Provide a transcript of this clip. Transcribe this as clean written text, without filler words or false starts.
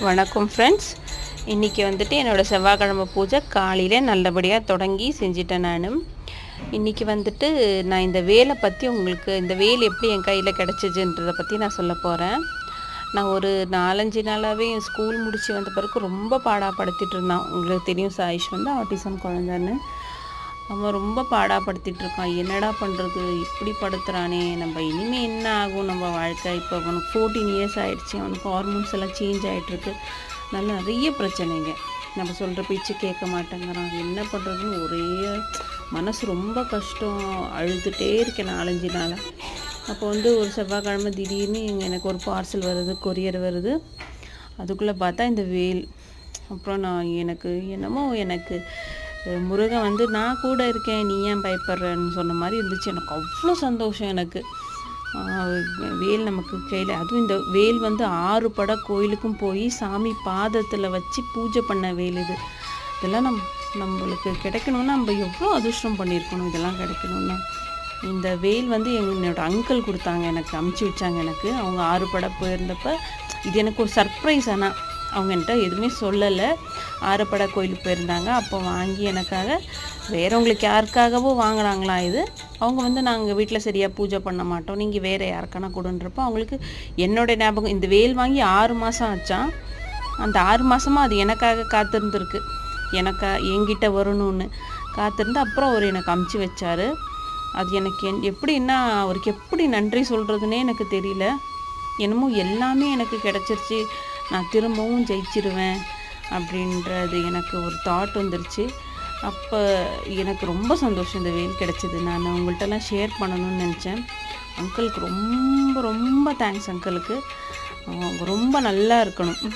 வணக்கம் ஃப்ரெண்ட்ஸ். இன்றைக்கி வந்துட்டு என்னோடய செவ்வாய்க்கிழமை பூஜை காலையில் நல்லபடியாக தொடங்கி செஞ்சிட்டேன். இன்றைக்கி வந்துட்டு நான் இந்த வேலை பற்றி உங்களுக்கு இந்த வேல் எப்படி என் கையில் கிடச்சிதுன்றதை பற்றி நான் சொல்ல போகிறேன். நான் ஒரு 4-5 நாளாகவே என் ஸ்கூல் முடித்து வந்த பிறகு ரொம்ப பாடாப்படுத்திட்டு இருந்தான். உங்களுக்கு தெரியும், சாயிஷ் வந்து ஆட்டிசம் குழந்தைன்னு. அவன் ரொம்ப பாடாப்படுத்திட்டு இருக்கான். என்னடா பண்ணுறது, இப்படி படுத்துகிறானே, நம்ம இனிமேல் என்ன ஆகும் நம்ம வாழ்க்கை. இப்போ அவனுக்கு 14 இயர்ஸ் ஆகிடுச்சு. அவனுக்கு ஹார்மோன்ஸ் எல்லாம் சேஞ்ச் ஆகிட்டுருக்கு. நிறைய பிரச்சனைங்க. நம்ம சொல்கிற பேச்சு கேட்க மாட்டேங்கிறான். என்ன பண்ணுறதுன்னு ஒரே மனசு ரொம்ப கஷ்டம். அழுதுகிட்டே இருக்கேன் 4-5 நாளாக. அப்போ வந்து ஒரு செவ்வாய்க்கிழமை திடீர்னு எனக்கு ஒரு பார்சல் வருது, கொரியர் வருது. அதுக்குள்ளே பார்த்தா இந்த வேல். அப்புறம் எனக்கு முருகன் வந்து நான் கூட இருக்கேன், நீ ஏன் பயப்படுறன்னு சொன்ன மாதிரி இருந்துச்சு. எனக்கு அவ்வளோ சந்தோஷம். எனக்கு வேல் நமக்கு கையில், அதுவும் இந்த வேல் வந்து 6 பட கோயிலுக்கும் போய் சாமி பாதத்தில் வச்சு பூஜை பண்ண வேல் இது. இதெல்லாம் நம்மளுக்கு கிடைக்கணும்னா நம்ம எவ்வளோ அதிர்ஷ்டம் பண்ணியிருக்கணும். இதெல்லாம் கிடைக்கணும்னா இந்த வேல் வந்து என்னோட அங்கிள் கொடுத்தாங்க, எனக்கு அமுச்சு வச்சாங்க. எனக்கு அவங்க 6 பட போயிருந்தப்போ இது எனக்கு ஒரு சர்ப்ரைஸ். ஆனால் அவங்க என்கிட்ட எதுவுமே சொல்லலை. 6 பட கோயிலுக்கு போயிருந்தாங்க. அப்போ வாங்கி எனக்காக, வேறவங்களுக்கு யாருக்காகவோ வாங்கினாங்களாம் இது. அவங்க வந்து நாங்கள் வீட்டில் சரியாக பூஜை பண்ண மாட்டோம், நீங்கள் வேறு யாருக்கான கொடுன்றப்போ அவங்களுக்கு என்னோடய ஞாபகம். இந்த வேல் வாங்கி 6 மாதம் ஆச்சான். அந்த 6 மாதமாக அது எனக்காக காத்திருந்துருக்கு. என்கிட்ட வரணும்னு காத்திருந்து அப்புறம் அவர் எனக்கு அமுச்சு வச்சார். அது எனக்கு எப்படின்னா, அவருக்கு எப்படி நன்றி சொல்கிறதுனே எனக்கு தெரியல. என்னமோ எல்லாமே எனக்கு கிடச்சிருச்சு, நான் திரும்பவும் ஜெயிச்சிருவேன் அப்படின்றது எனக்கு ஒரு தாட் வந்துருச்சு. அப்போ எனக்கு ரொம்ப சந்தோஷம் இந்த வேல் கிடச்சிது. நான் உங்கள்கிட்டலாம் ஷேர் பண்ணணும்னு நினச்சேன். அங்கிளுக்கு ரொம்ப ரொம்ப தேங்க்ஸ். அங்கிளுக்கு அவங்க ரொம்ப நல்லா இருக்கணும்.